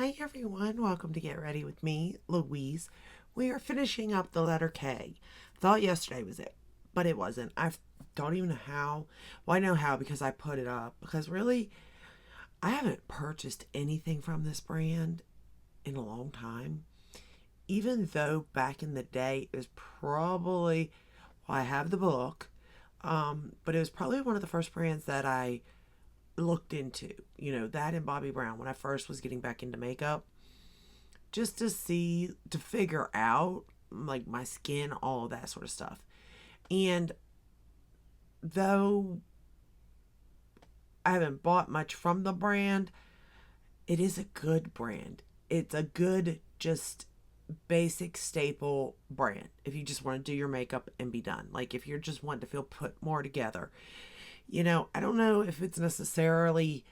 Hi everyone, welcome to Get Ready with me, Louise. We are finishing up the letter K. Thought yesterday was it, but it wasn't. I don't even know how. Well, I know how because I put it up. Because really, I haven't purchased anything from this brand in a long time. Even though back in the day, it was probably, well, I have the book, but it was probably one of the first brands that I looked into. That and Bobbi Brown when I first was getting back into makeup, just to figure out like my skin, all of that sort of stuff. And though I haven't bought much from the brand, it is a good brand. It's a good, just basic staple brand if you just want to do your makeup and be done. Like if you're just wanting to feel put more together. I don't know if it's necessarily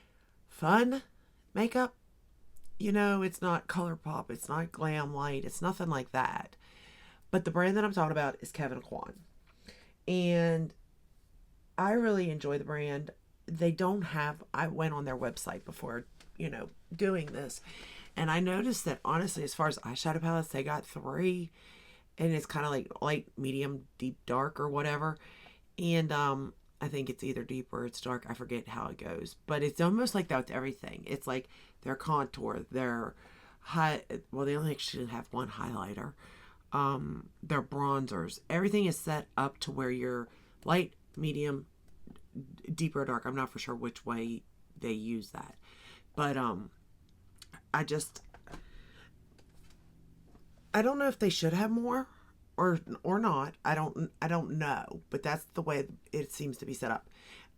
fun makeup. It's not Color Pop, it's not Glam Light, it's nothing like that. But the brand that I'm talking about is Kevyn. And I really enjoy the brand. They don't have, I went on their website before, doing this. And I noticed that honestly, as far as eyeshadow palettes, they got three. And it's kind of like light, medium, deep, dark, or whatever. And I think it's either deep or it's dark. I forget how it goes. But it's almost like that with everything. It's like their contour, their high, well, they only actually have one highlighter. Their bronzers. Everything is set up to where you're light, medium, deeper, dark. I'm not for sure which way they use that. But I just I don't know if they should have more or not. I don't know, but that's the way it seems to be set up.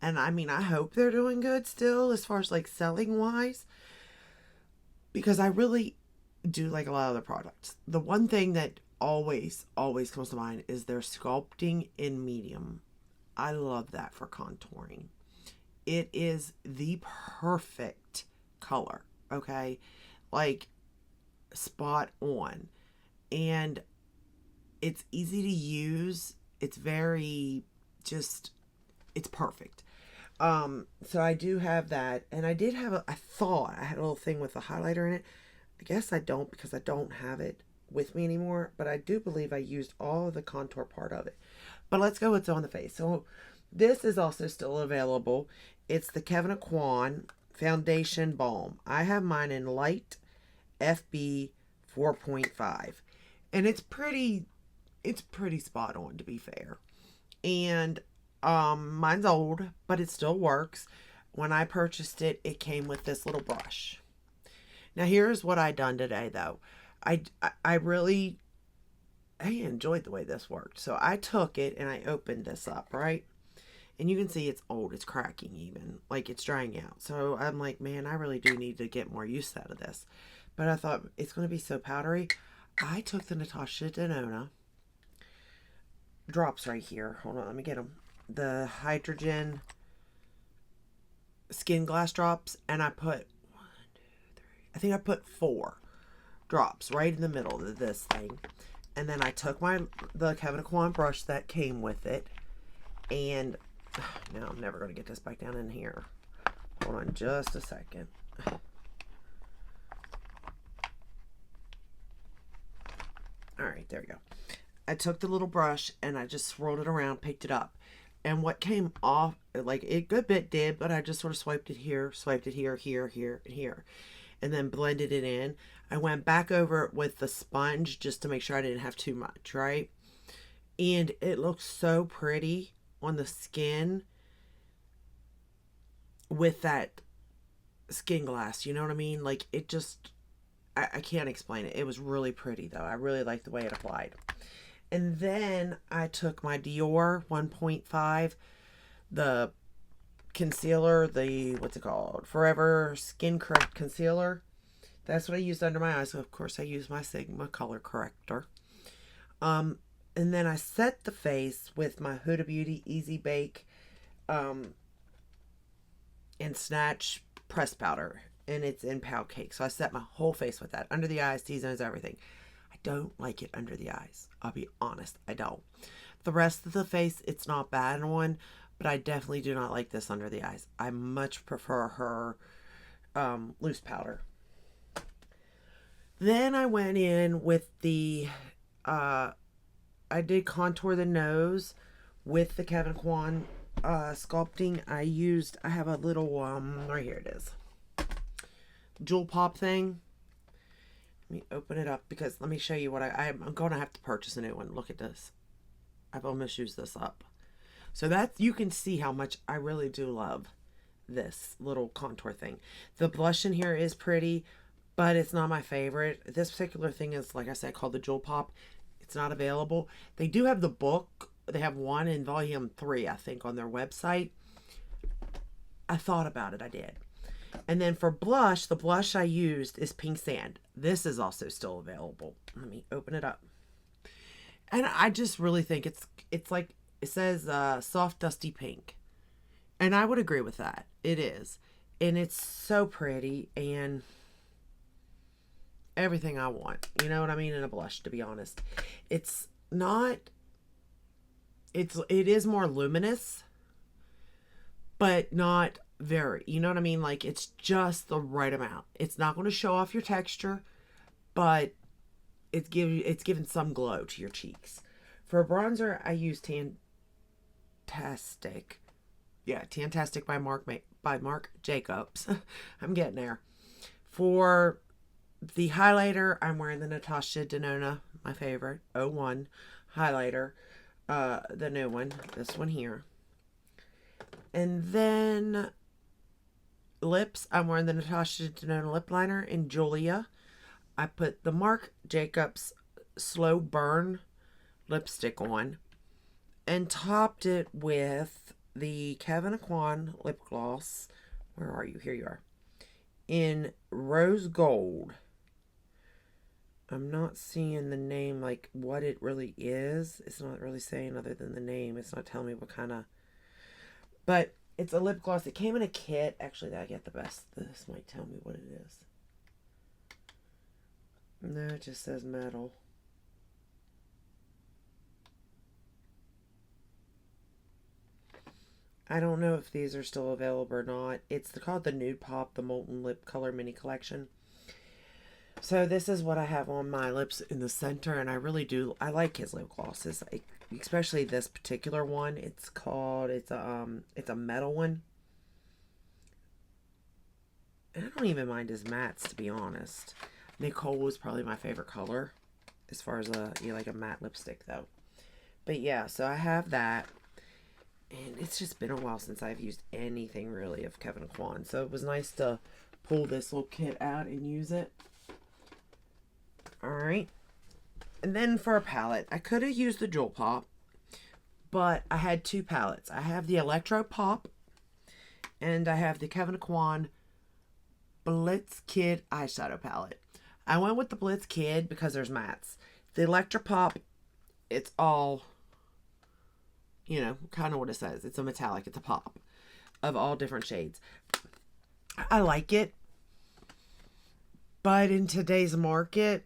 And I mean, I hope they're doing good still as far as like selling wise, because I really do like a lot of the products. The one thing that always comes to mind is their sculpting in medium. I love that for contouring. It is the perfect color, okay? Like spot on. And it's easy to use. It's very just it's perfect. So I do have that, and I did have I thought I had a little thing with a highlighter in it. I guess I don't because I don't have it with me anymore, but I do believe I used all of the contour part of it. But let's go what's on the face. So this is also still available. It's the Kevyn Foundation Balm. I have mine in light FB 4.5. And it's pretty spot on, to be fair. And mine's old, but it still works. When I purchased it, it came with this little brush. Now here's what I done today though. I really I enjoyed the way this worked. So I took it and I opened this up, right? And you can see it's old, it's cracking even, like it's drying out. So I'm like, man, I really do need to get more use out of this. But I thought it's going to be so powdery. I took the Natasha Denona drops right here. Hold on, let me get them. The hydrogen skin glass drops, and I put one, two, three. I think I put 4 drops right in the middle of this thing. And then I took the Kevyn brush that came with it, and now I'm never going to get this back down in here. Hold on just a second. All right, there we go. I took the little brush and I just swirled it around, picked it up. And what came off, like a good bit did, but I just sort of swiped it here, here, and here. And then blended it in. I went back over it with the sponge just to make sure I didn't have too much, right? And it looks so pretty on the skin with that skin glass, you know what I mean? Like it just, I can't explain it. It was really pretty though. I really liked the way it applied. And then I took my Dior 1.5, the concealer, the, what's it called? Forever Skin Correct Concealer. That's what I used under my eyes. So of course I used my Sigma color corrector. And then I set the face with my Huda Beauty Easy Bake and Snatch press powder. And it's in pound cake. So I set my whole face with that. Under the eyes, T-zones, everything. I don't like it under the eyes. I'll be honest, I don't. The rest of the face, it's not bad on, but I definitely do not like this under the eyes. I much prefer her loose powder. Then I went in with the, I did contour the nose with the Kevyn sculpting. I have a little, right here it is, jewel pop thing. Let me open it up because let me show you what I'm going to have to purchase a new one. Look at this. I've almost used this up. So that's, you can see how much I really do love this little contour thing. The blush in here is pretty, but it's not my favorite. This particular thing is, like I said, called the Jewel Pop. It's not available. They do have the book. They have one in volume 3, I think, on their website. I thought about it. I did. And then for blush, the blush I used is Pink Sand. This is also still available. Let me open it up. And I just really think it's like, it says soft dusty pink. And I would agree with that. It is. And it's so pretty and everything I want. You know what I mean? In a blush, to be honest. It's not, it is more luminous, but not very, you know what I mean? Like, it's just the right amount. It's not going to show off your texture, but it's giving some glow to your cheeks. For a bronzer, I use Tantastic. Yeah, Tantastic by Marc Jacobs. I'm getting there. For the highlighter, I'm wearing the Natasha Denona, my favorite, 01 highlighter. The new one, this one here. And then lips, I'm wearing the Natasha Denona lip liner in Julia. I put the Marc Jacobs Slow Burn lipstick on and topped it with the Kevyn lip gloss. Where are you? Here you are. In rose gold. I'm not seeing the name, like what it really is. It's not really saying other than the name. It's not telling me what kind of, but it's a lip gloss. It came in a kit. Actually, I get the best. This might tell me what it is. No, it just says metal. I don't know if these are still available or not. It's called the Nude Pop, the Molten Lip Color Mini Collection. So this is what I have on my lips in the center, and I really do. I like his lip glosses, especially this particular one. It's a metal one. And I don't even mind his mattes, to be honest. Nicole was probably my favorite color as far as like a matte lipstick, though. But yeah, so I have that. And it's just been a while since I've used anything really of Kevyn. So it was nice to pull this little kit out and use it. Alright. And then for a palette, I could have used the Jewel Pop, but I had two palettes. I have the Electro Pop, and I have the Kevyn Blitz Kid eyeshadow palette. I went with the Blitz Kid because there's mattes. The Electro Pop, it's all, you know, kind of what it says. It's a metallic. It's a pop of all different shades. I like it. But in today's market,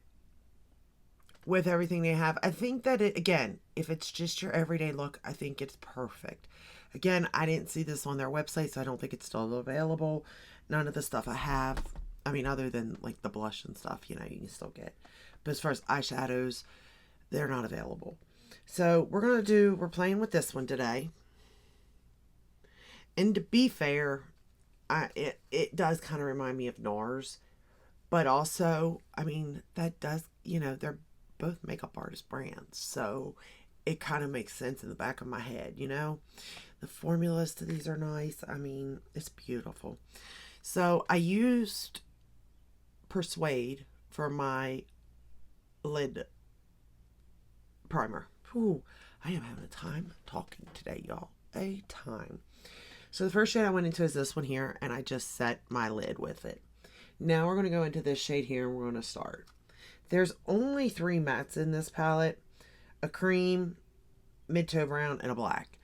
with everything they have, I think that it, again, if it's just your everyday look, I think it's perfect. Again, I didn't see this on their website, so I don't think it's still available. None of the stuff I have, I mean, other than like the blush and stuff, you know, you can still get. But as far as eyeshadows, they're not available. So we're playing with this one today. And to be fair, it does kind of remind me of NARS. But also, I mean, that does, you know, they're both makeup artist brands. So it kind of makes sense in the back of my head, you know. The formulas to these are nice. I mean, it's beautiful. So I used Persuade for my lid primer. Ooh, I am having a time talking today, y'all. A time. So the first shade I went into is this one here, and I just set my lid with it. Now we're going to go into this shade here, and we're going to start. There's only 3 mattes in this palette. A cream, mid-tone brown, and a black.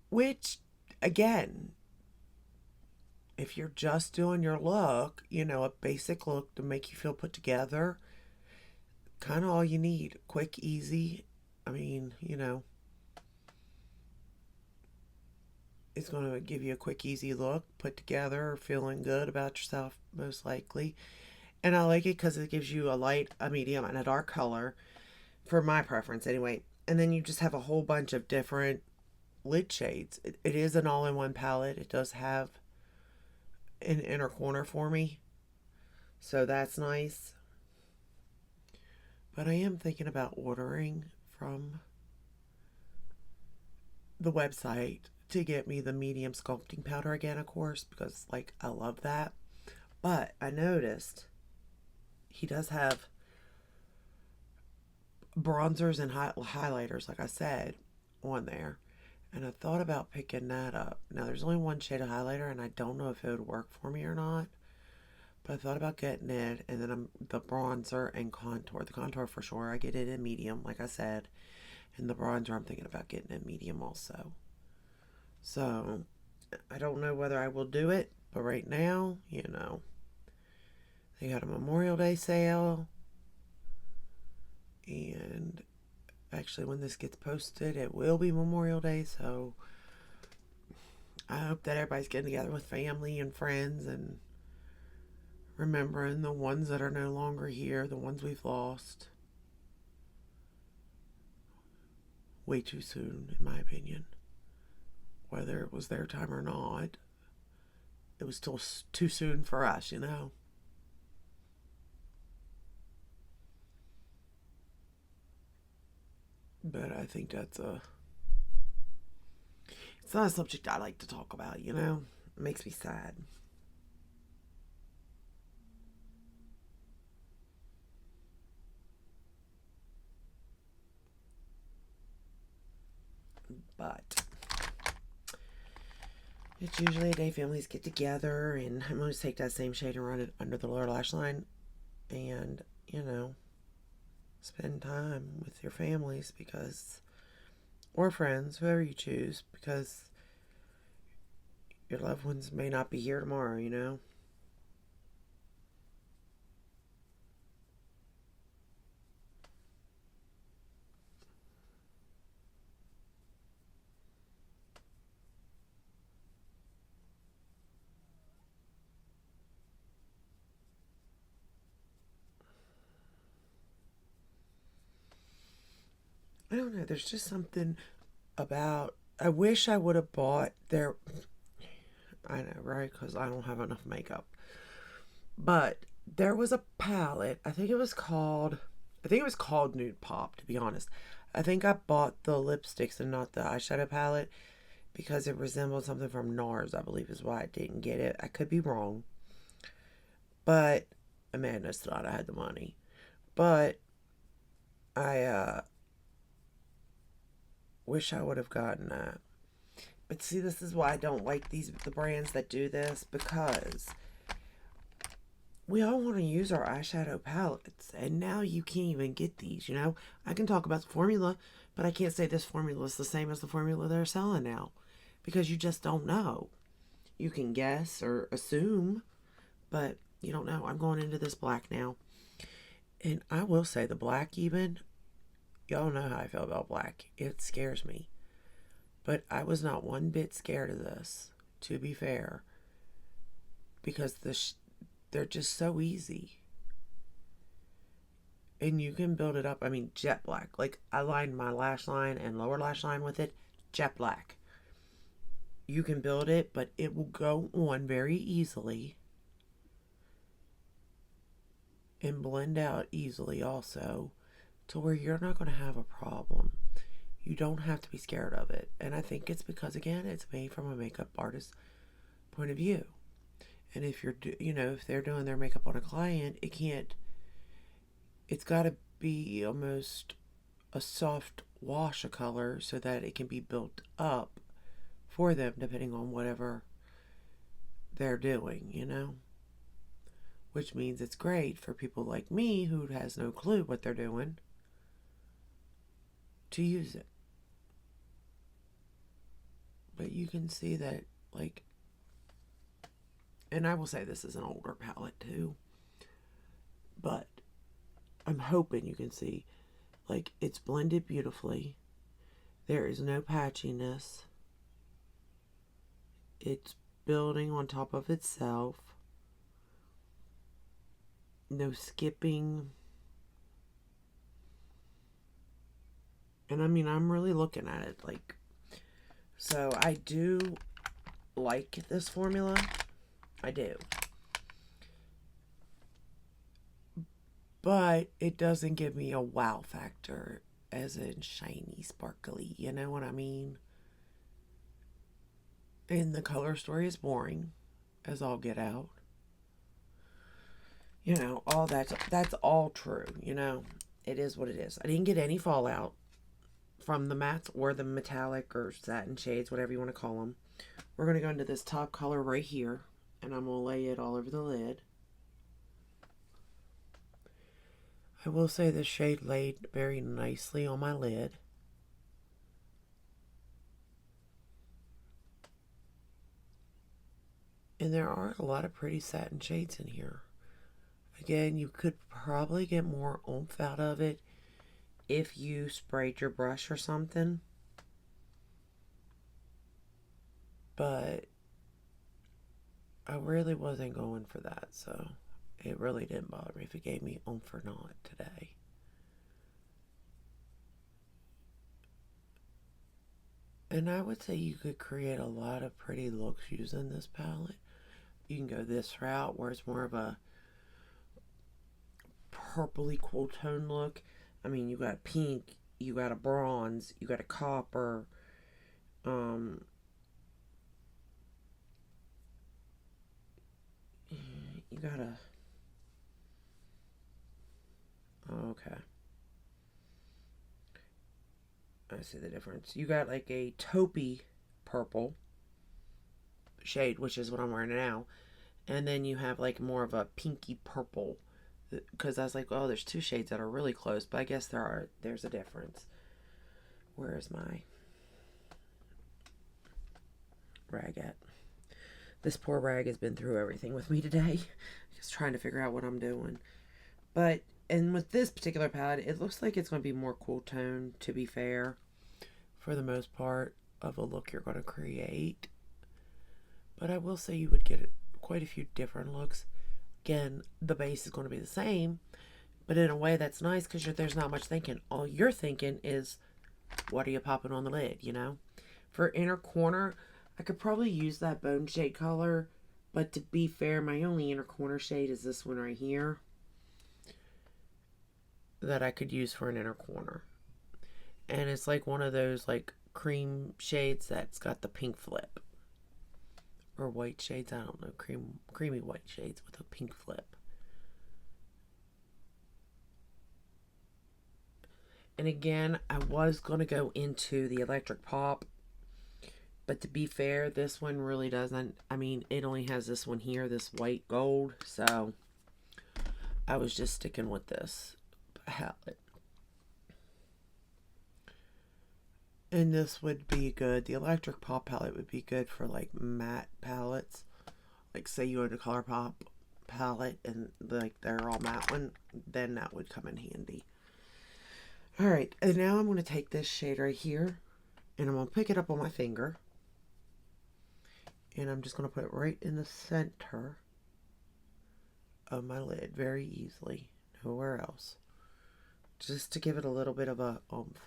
Which, again, if you're just doing your look, you know, a basic look to make you feel put together, kind of all you need. Quick, easy. I mean, you know, it's going to give you a quick, easy look, put together, feeling good about yourself, most likely. And I like it because it gives you a light, a medium, and a dark color, for my preference anyway. And then you just have a whole bunch of different lid shades. It is an all-in-one palette. It does have an inner corner for me, so that's nice. But I am thinking about ordering from the website to get me the medium sculpting powder again, of course, because like I love that. But I noticed he does have bronzers and highlighters, like I said, on there. And I thought about picking that up. Now, there's only one shade of highlighter, and I don't know if it would work for me or not. But I thought about getting it, and then the bronzer and contour. The contour for sure, I get it in medium, like I said. And the bronzer, I'm thinking about getting in medium also. So, I don't know whether I will do it, but right now, they got a Memorial Day sale. And actually, when this gets posted, it will be Memorial Day, so I hope that everybody's getting together with family and friends and remembering the ones that are no longer here, the ones we've lost. Way too soon, in my opinion. Whether it was their time or not, it was still too soon for us, But I think it's not a subject I like to talk about. It makes me sad. But it's usually a day families get together, and I'm going to take that same shade and run it under the lower lash line and, spend time with your families or friends, whoever you choose, because your loved ones may not be here tomorrow. I don't know. There's just something about. I wish I would have bought their. I know, right? Because I don't have enough makeup. But there was a palette. I think it was called. I think it was called Nude Pop. To be honest, I think I bought the lipsticks and not the eyeshadow palette because it resembled something from NARS. I believe is why I didn't get it. I could be wrong, but Amanda thought I had the money. But I wish I would have gotten that. But see, this is why I don't like the brands that do this, because we all want to use our eyeshadow palettes, and now you can't even get these. I can talk about the formula, but I can't say this formula is the same as the formula they're selling now, because you just don't know. You can guess or assume, but you don't know. I'm going into this black now, and I will say the black, even, y'all know how I feel about black. It scares me. But I was not one bit scared of this, to be fair, because they're just so easy. And you can build it up. I mean, jet black. Like, I lined my lash line and lower lash line with it, jet black. You can build it, but it will go on very easily and blend out easily also, to where you're not going to have a problem. You don't have to be scared of it. And I think it's because, again, it's made from a makeup artist's point of view. And if if they're doing their makeup on a client, it's got to be almost a soft wash of color so that it can be built up for them depending on whatever they're doing. Which means it's great for people like me who has no clue what they're doing to use it. But you can see that, like, and I will say this is an older palette too, but I'm hoping you can see, like, it's blended beautifully. There is no patchiness. It's building on top of itself. no skipping. And I mean, I'm really looking at it like, so I do like this formula. I do. But it doesn't give me a wow factor, as in shiny, sparkly. You know what I mean? And the color story is boring, as all get out. You know, all that's all true. You know, it is what it is. I didn't get any fallout from the mattes or the metallic or satin shades, whatever you want to call them. We're going to go into this top color right here, and I'm going to lay it all over the lid. I will say this shade laid very nicely on my lid. And there are a lot of pretty satin shades in here. Again, you could probably get more oomph out of it if you sprayed your brush or something. But I really wasn't going for that, so it really didn't bother me if it gave me oomph or not today. And I would say you could create a lot of pretty looks using this palette. You can go this route where it's more of a purpley cool tone look. I mean, you got pink, you got a bronze, you got a copper, you got a, oh, okay, I see the difference. You got like a taupey purple shade, which is what I'm wearing now, and then you have like more of a pinky purple, because I was like, oh, there's two shades that are really close, but I guess there's a difference. Where is my rag at? This poor rag has been through everything with me today, just trying to figure out what I'm doing. But, and with this particular palette, it looks like it's going to be more cool tone, to be fair, for the most part of a look you're going to create. But I will say you would get quite a few different looks. Again, the base is going to be the same, but in a way that's nice because there's not much thinking. All you're thinking is, what are you popping on the lid, you know? For inner corner, I could probably use that bone shade color, but to be fair, my only inner corner shade is this one right here that I could use for an inner corner. And it's like one of those like cream shades that's got the pink flip. Or white shades, I don't know, creamy white shades with a pink flip. And again, I was going to go into the electric pop, but to be fair, this one really doesn't. I mean, it only has this one here, this white gold, so I was just sticking with this palette. And this would be good. The electric pop palette would be good for like matte palettes. Like say you had a color pop palette and like they're all matte one, then that would come in handy. Alright, and now I'm going to take this shade right here and I'm going to pick it up on my finger. And I'm just going to put it right in the center of my lid very easily. Nowhere else. Just to give it a little bit of a oomph.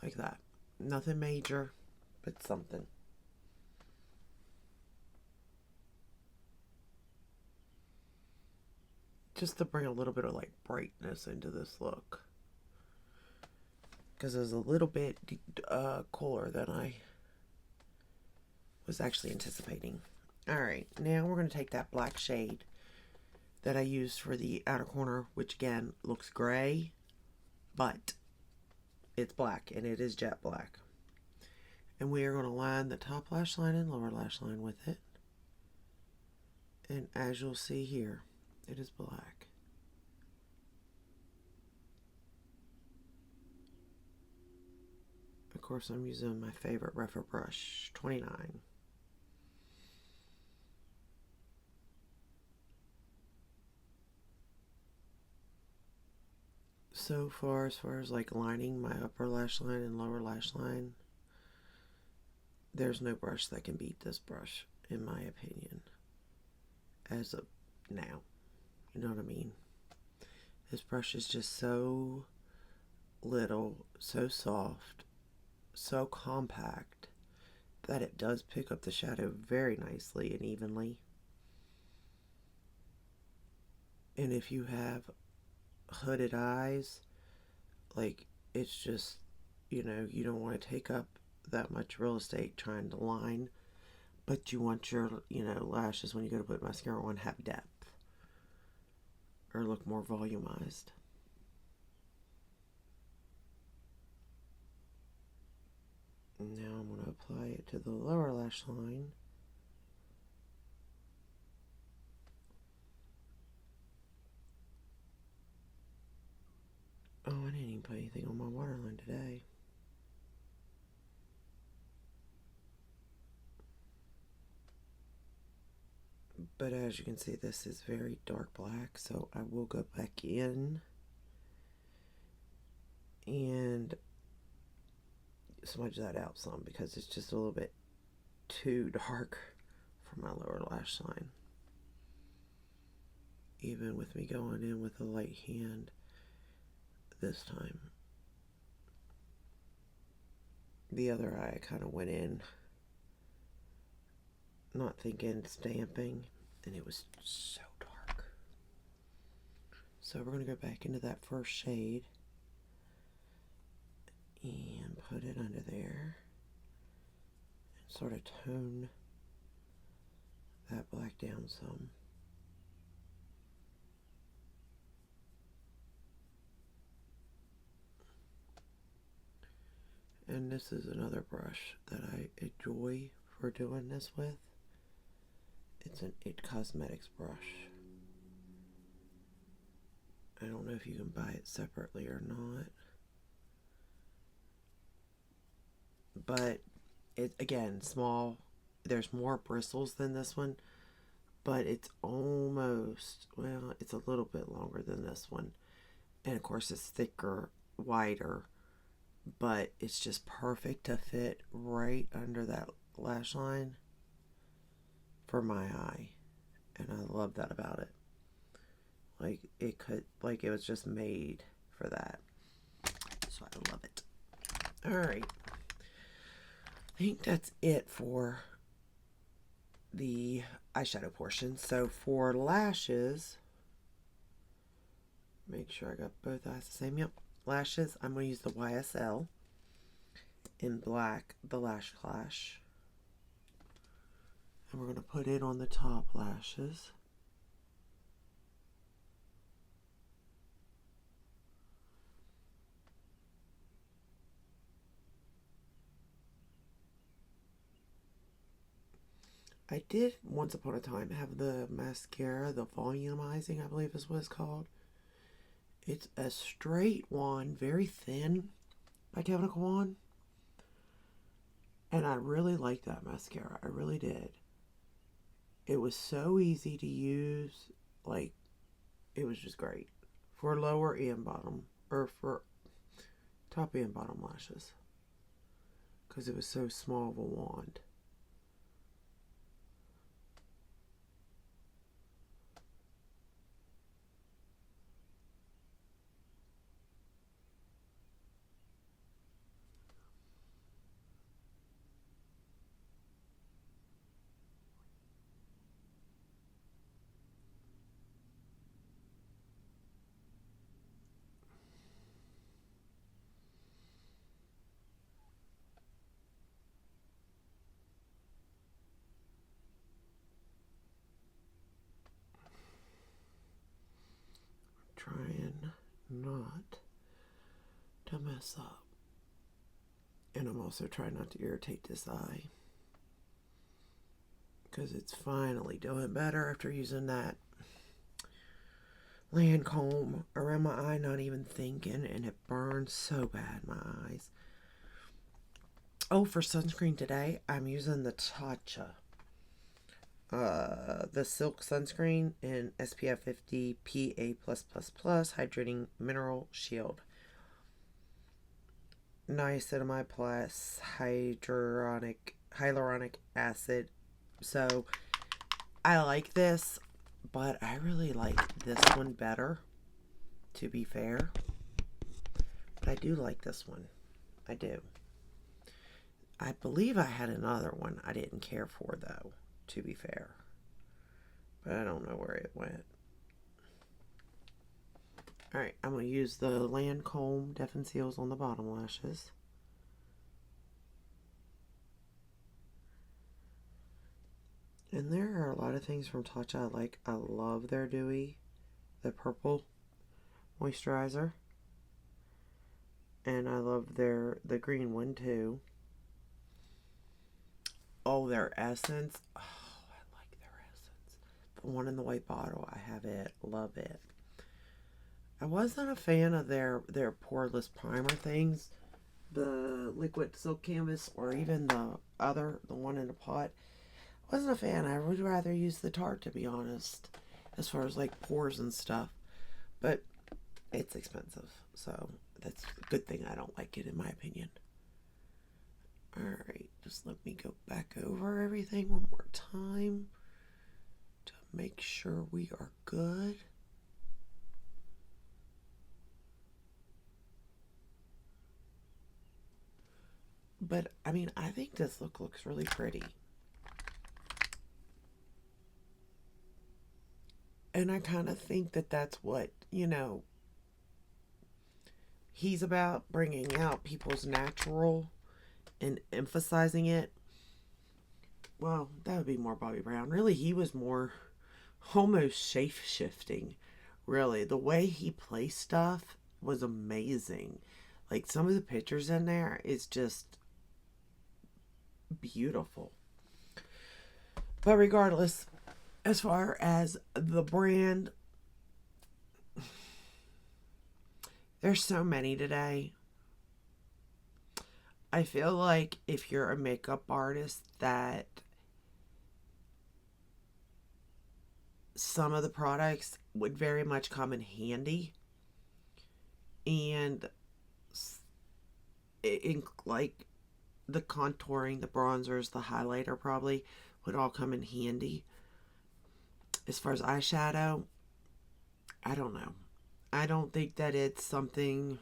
Like that. Nothing major, but something. Just to bring a little bit of like brightness into this look. Because it's a little bit cooler than I was actually anticipating. Alright, now we're going to take that black shade that I used for the outer corner, which again looks gray, but it's black, and it is jet black. And we are going to line the top lash line and lower lash line with it. And as you'll see here, it is black. Of course, I'm using my favorite Refer brush, 29. So far as like lining my upper lash line and lower lash line, there's no brush that can beat this brush, in my opinion, as a now. You know what I mean? This brush is just so little, so soft, so compact that it does pick up the shadow very nicely and evenly. And if you have hooded eyes, like, it's just, you don't want to take up that much real estate trying to line, but you want your, lashes when you go to put mascara on have depth or look more volumized. Now I'm going to apply it to the lower lash line. Oh, I didn't even put anything on my waterline today. But as you can see, this is very dark black, so I will go back in and smudge that out some because it's just a little bit too dark for my lower lash line. Even with me going in with a light hand this time. The other eye I kind of went in not thinking stamping, and it was so dark. So we're going to go back into that first shade and put it under there and sort of tone that black down some. And this is another brush that I enjoy for doing this with. It's an It Cosmetics brush. I don't know if you can buy it separately or not. But it, again, small. There's more bristles than this one, but it's almost, well, it's a little bit longer than this one. And of course it's thicker, wider, but it's just perfect to fit right under that lash line for my eye. And I love that about it. Like it was just made for that. So I love it. Alright. I think that's it for the eyeshadow portion. So for lashes, make sure I got both eyes the same. Yep. Lashes, I'm going to use the YSL in black, the Lash Clash. And we're going to put it on the top lashes. I did, once upon a time, have the mascara, the volumizing, I believe is what it's called. It's a straight one, very thin, by Kevyn. And I really liked that mascara. I really did. It was so easy to use. Like, it was just great. For lower and bottom, or for top and bottom lashes. Because it was so small of a wand. Trying not to mess up. And I'm also trying not to irritate this eye. Because it's finally doing better after using that Lancome around my eye, not even thinking, and it burns so bad my eyes. Oh, for sunscreen today, I'm using the Tatcha. The Silk Sunscreen in SPF 50 PA+++ Hydrating Mineral Shield. Niacinamide plus hyaluronic acid. So, I like this. But I really like this one better, to be fair. But I do like this one. I do. I believe I had another one I didn't care for, though, to be fair. But I don't know where it went. Alright, I'm going to use the Lancome Deaf Seals on the bottom lashes. And there are a lot of things from Tatcha I like. I love their Dewy, the purple moisturizer. And I love the green one too. Oh, their essence. Oh, I like their essence. The one in the white bottle, I have it. Love it. I wasn't a fan of their poreless primer things. The liquid silk canvas or even the one in the pot. I wasn't a fan. I would rather use the Tarte, to be honest, as far as like pores and stuff. But it's expensive, so that's a good thing I don't like it, in my opinion. Alright, just let me go back over everything one more time to make sure we are good. But, I mean, I think this look looks really pretty. And I kind of think that that's what, you know, he's about, bringing out people's natural and emphasizing it. Well, that would be more Bobby Brown. Really, he was more almost shape-shifting. Really, the way he placed stuff was amazing. Like, some of the pictures in there is just beautiful. But regardless, as far as the brand, there's so many today. I feel like if you're a makeup artist, that some of the products would very much come in handy. And like the contouring, the bronzers, the highlighter probably would all come in handy. As far as eyeshadow, I don't know. I don't think that it's something,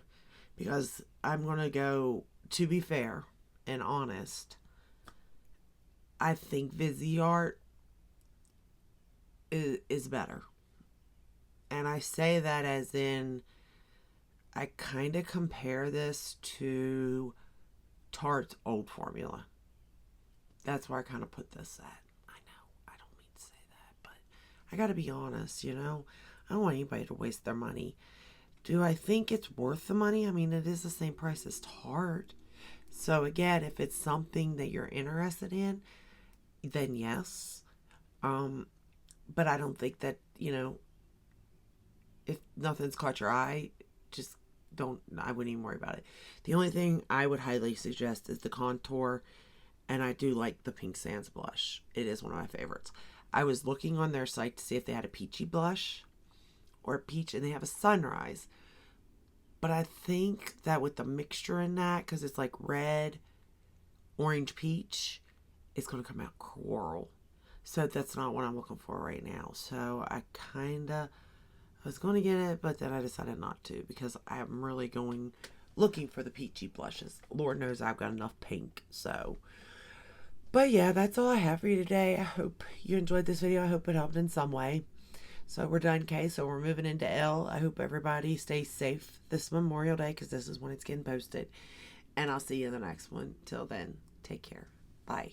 because I'm going to go, to be fair and honest, I think Viseart is better. And I say that as in, I kind of compare this to Tarte's old formula. That's where I kind of put this at. I know, I don't mean to say that, but I gotta be honest, you know? I don't want anybody to waste their money. Do I think it's worth the money? I mean, it is the same price as Tarte. So again, if it's something that you're interested in, then yes. But I don't think that, you know, if nothing's caught your eye, just I wouldn't even worry about it. The only thing I would highly suggest is the contour, and I do like the Pink Sands blush. It is one of my favorites. I was looking on their site to see if they had a peachy blush or a peach, and they have a sunrise. But I think that with the mixture in that, because it's like red, orange, peach, it's going to come out coral. So that's not what I'm looking for right now. So I was going to get it, but then I decided not to, because I'm really looking for the peachy blushes. Lord knows I've got enough pink, so. But yeah, that's all I have for you today. I hope you enjoyed this video. I hope it helped in some way. So we're done, K. So we're moving into L. I hope everybody stays safe this Memorial Day, because this is when it's getting posted. And I'll see you in the next one. Till then, take care. Bye.